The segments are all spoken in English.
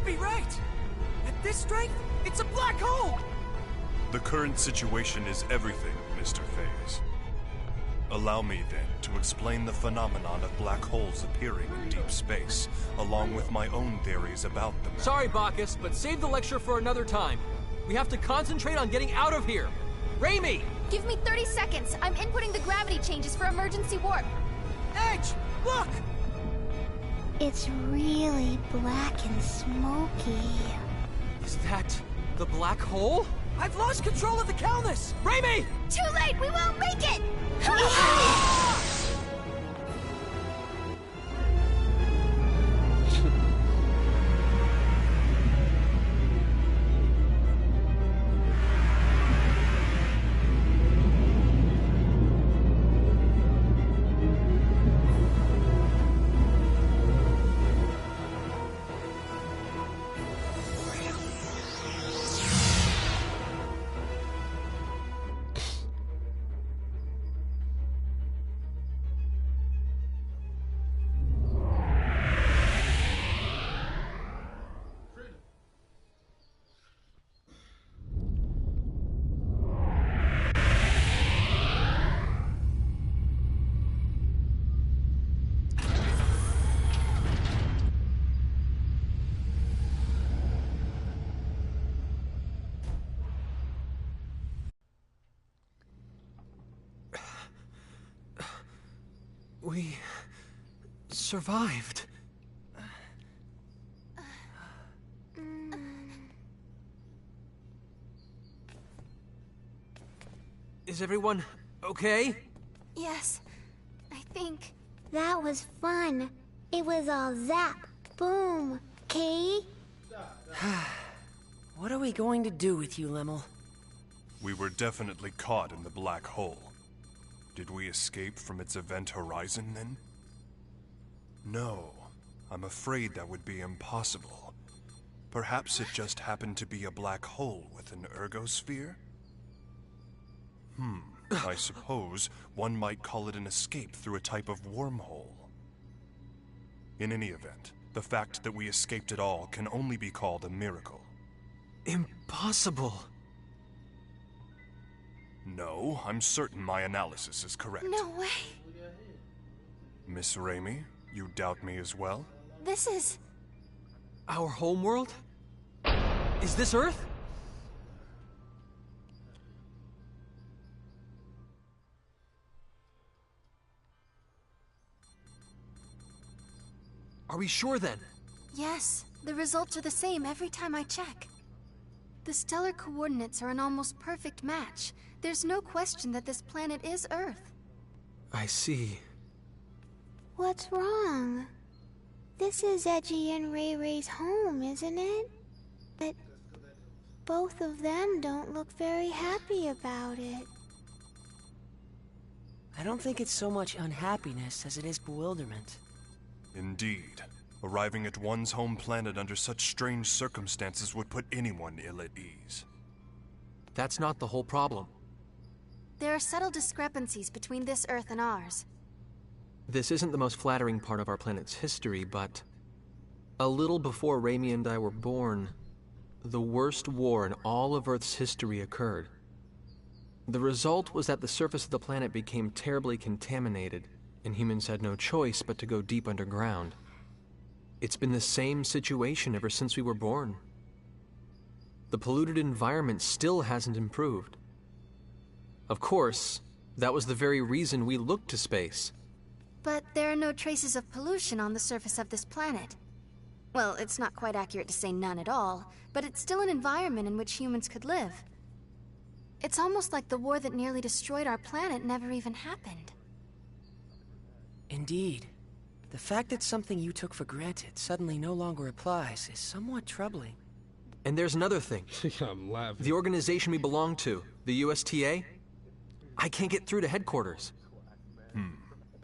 be right! At this strength, it's a black hole! The current situation is everything, Mr. Phase. Allow me, then, to explain the phenomenon of black holes appearing in deep space, along with my own theories about them. Sorry, Bacchus, but save the lecture for another time. We have to concentrate on getting out of here. Raimi! Give me 30 seconds. I'm inputting the gravity changes for emergency warp. Edge, look! It's really black and smoky. Is that the black hole? I've lost control of the Calnus! Raimi! Too late! We won't make it! We survived. Is everyone okay? Yes, I think. That was fun. It was all zap, boom, Kay? What are we going to do with you, Lemel? We were definitely caught in the black hole. Did we escape from its event horizon, then? No, I'm afraid that would be impossible. Perhaps it just happened to be a black hole with an ergosphere? I suppose one might call it an escape through a type of wormhole. In any event, the fact that we escaped at all can only be called a miracle. Impossible. No, I'm certain my analysis is correct. No way. Miss Raimi, you doubt me as well? This is... Our homeworld? Is this Earth? Are we sure then? Yes, the results are the same every time I check. The stellar coordinates are an almost perfect match. There's no question that this planet is Earth. I see. What's wrong? This is Edgy and Ray Ray's home, isn't it? But both of them don't look very happy about it. I don't think it's so much unhappiness as it is bewilderment. Indeed. Arriving at one's home planet under such strange circumstances would put anyone ill at ease. That's not the whole problem. There are subtle discrepancies between this Earth and ours. This isn't the most flattering part of our planet's history, but a little before Raimi and I were born, the worst war in all of Earth's history occurred. The result was that the surface of the planet became terribly contaminated, and humans had no choice but to go deep underground. It's been the same situation ever since we were born. The polluted environment still hasn't improved. Of course, that was the very reason we looked to space. But there are no traces of pollution on the surface of this planet. Well, it's not quite accurate to say none at all, but it's still an environment in which humans could live. It's almost like the war that nearly destroyed our planet never even happened. Indeed. The fact that something you took for granted suddenly no longer applies is somewhat troubling. And there's another thing. I'm laughing. The organization we belong to, the USTA, I can't get through to headquarters.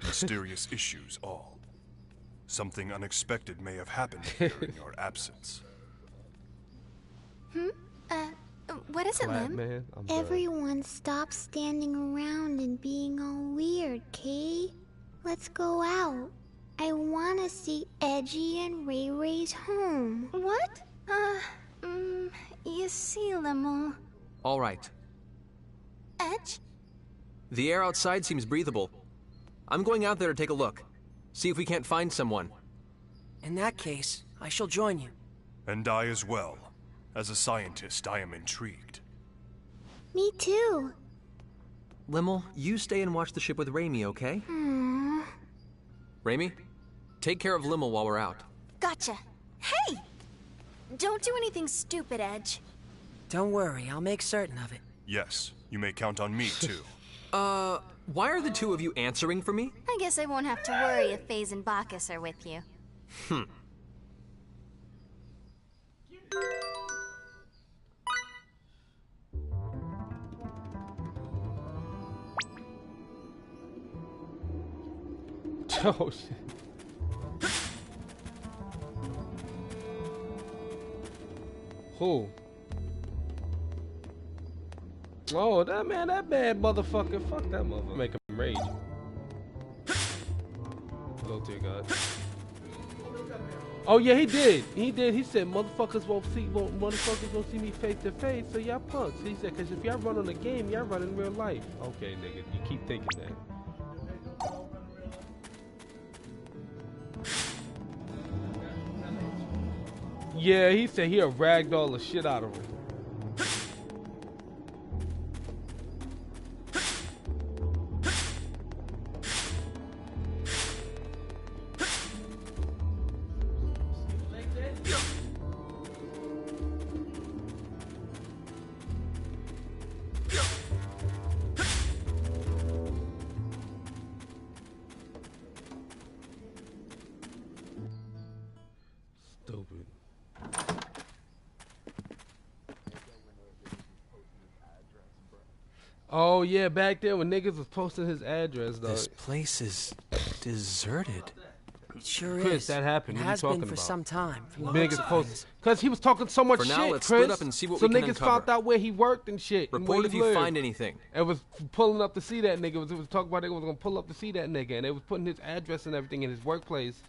Mysterious issues all. Something unexpected may have happened here in your absence. What is it, Flat Lim? man. I'm done. Everyone stop standing around and being all weird, Kay. Let's go out. I want to see Edgy and Ray Ray's home. What? you see, Lemon? All right. Edge? The air outside seems breathable. I'm going out there to take a look. See if we can't find someone. In that case, I shall join you. And I as well. As a scientist, I am intrigued. Me too. Limmel, you stay and watch the ship with Raimi, okay? Raimi, take care of Limmel while we're out. Gotcha. Hey! Don't do anything stupid, Edge. Don't worry, I'll make certain of it. Yes, you may count on me, too. Why are the two of you answering for me? I guess I won't have to worry if Faze and Bacchus are with you. Oh, shit. Who? Oh, that man, that bad motherfucker. Fuck that motherfucker. Make him rage. Oh, dear God. Oh, yeah, he did. He did. He said, motherfuckers won't see me face to face, so y'all punks. He said, because if y'all run on the game, y'all run in real life. Okay, nigga, you keep thinking that. Yeah, he said he'll ragdoll the shit out of him. Stupid. Oh yeah, back there when niggas was posting his address, though. This place is deserted. It sure Chris, is. that happened. It What are you has talking been for about? some time. from the Niggas looks of posted things. because he was talking so much For shit. now, let's Chris. split up and see what so we can niggas uncover. found out where he worked and shit. and where Report he if you lived. find anything. And was pulling up to see that nigga. It was talking about they was gonna pull up to see that nigga, and they was putting his address and everything in his workplace,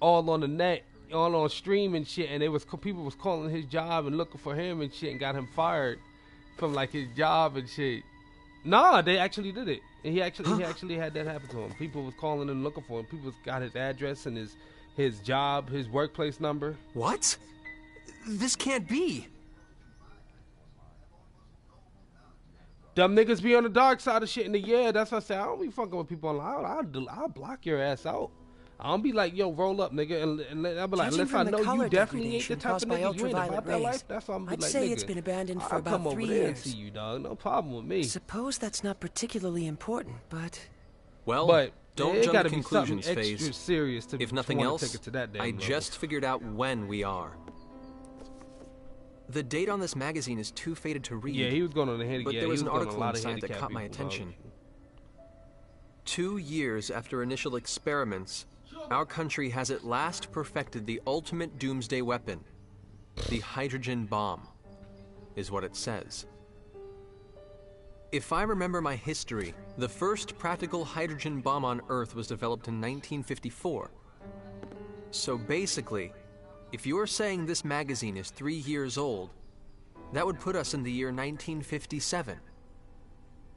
all on the net, all on stream and shit. And people was calling his job and looking for him and shit, and got him fired from like his job and shit. Nah, they actually did it. And he actually had that happen to him. People was calling and looking for him. People got his address and his job, his workplace number. What? This can't be. Dumb niggas be on the dark side of shit in the year. That's why I say I don't be fucking with people online. I'll block your ass out. I don't be like, yo, roll up, nigga, and I'll be like, Judging unless I from the know you color definitely ain't the degradation type of caused by nigga you ain't ultraviolet about that rays, life. That's why I'm be I'd like, say nigga, it's been abandoned for I'll about come over 3 there and years. see you, dog. No problem with me. Suppose that's not particularly important, but Well, But don't it jump gotta to be something conclusions, extra Faze. serious to If nothing wanna else, take it to that damn I level. just figured out when we are. The date on this magazine is too faded to read. Yeah, he was going on the head. But Yeah, there was he an going on a article lot of inside that handicapped caught my people, dog. attention. 2 years after initial experiments, our country has at last perfected the ultimate doomsday weapon. The hydrogen bomb, is what it says. If I remember my history, the first practical hydrogen bomb on Earth was developed in 1954. So basically, if you're saying this magazine is 3 years old, that would put us in the year 1957.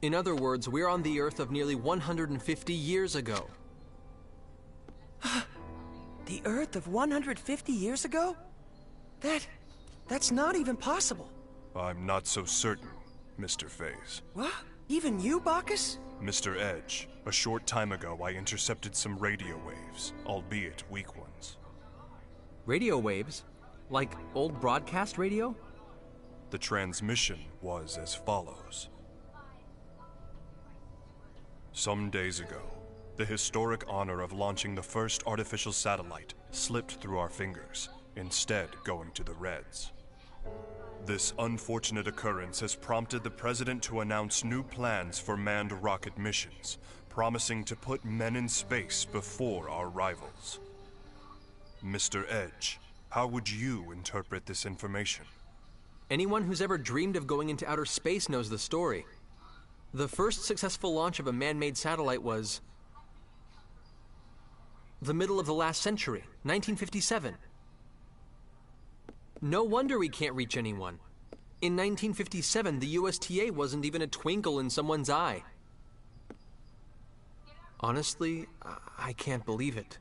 In other words, we're on the Earth of nearly 150 years ago. the Earth of 150 years ago? That's not even possible. I'm not so certain, Mr. Faze. What? Even you, Bacchus? Mr. Edge, a short time ago I intercepted some radio waves, albeit weak ones. Radio waves? Like old broadcast radio? The transmission was as follows. Some days ago, the historic honor of launching the first artificial satellite slipped through our fingers, instead going to the Reds. This unfortunate occurrence has prompted the President to announce new plans for manned rocket missions, promising to put men in space before our rivals. Mr. Edge, how would you interpret this information? Anyone who's ever dreamed of going into outer space knows the story. The first successful launch of a man-made satellite was the middle of the last century, 1957. No wonder we can't reach anyone. In 1957, the USTA wasn't even a twinkle in someone's eye. Honestly, I can't believe it.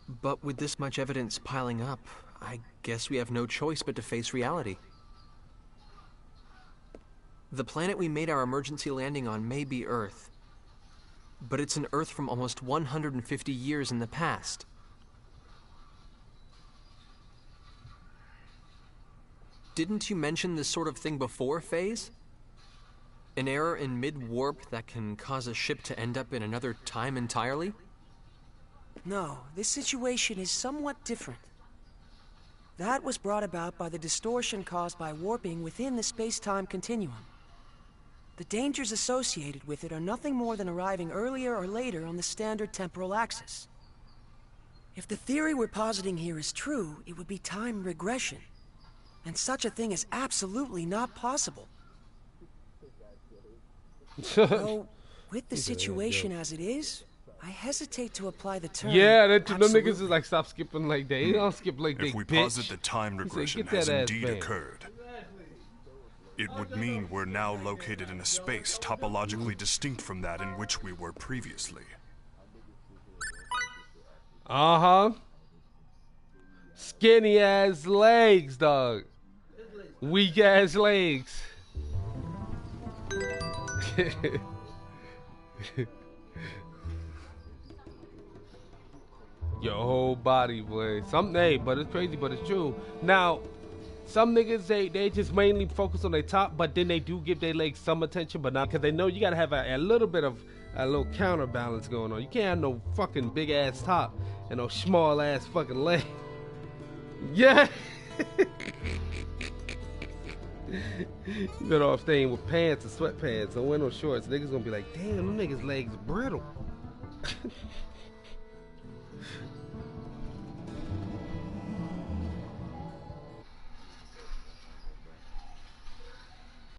But with this much evidence piling up, I guess we have no choice but to face reality. The planet we made our emergency landing on may be Earth, but it's an Earth from almost 150 years in the past. Didn't you mention this sort of thing before, Phase? An error in mid-warp that can cause a ship to end up in another time entirely? No, this situation is somewhat different. That was brought about by the distortion caused by warping within the space-time continuum. The dangers associated with it are nothing more than arriving earlier or later on the standard temporal axis. If the theory we're positing here is true, it would be time regression. And such a thing is absolutely not possible. Though, with the situation as it is, I hesitate to apply the term. Yeah, them absolutely. niggas is like, stop skipping like that. They don't skip like they If we bitch. posit that time He said, regression "Get that has ass indeed banned." occurred, it would mean we're now located in a space topologically distinct from that in which we were previously. Uh-huh. Skinny ass legs, dog. Weak ass legs. Your whole body, boy. Hey, but it's crazy, but it's true. Now, some niggas, they just mainly focus on their top, but then they do give their legs some attention, but not because they know you gotta have a little bit of a little counterbalance going on. You can't have no fucking big ass top and no small ass fucking leg. Yeah. You better off staying with pants and sweatpants. Don't wear no shorts. Niggas gonna be like, damn, them niggas legs brittle.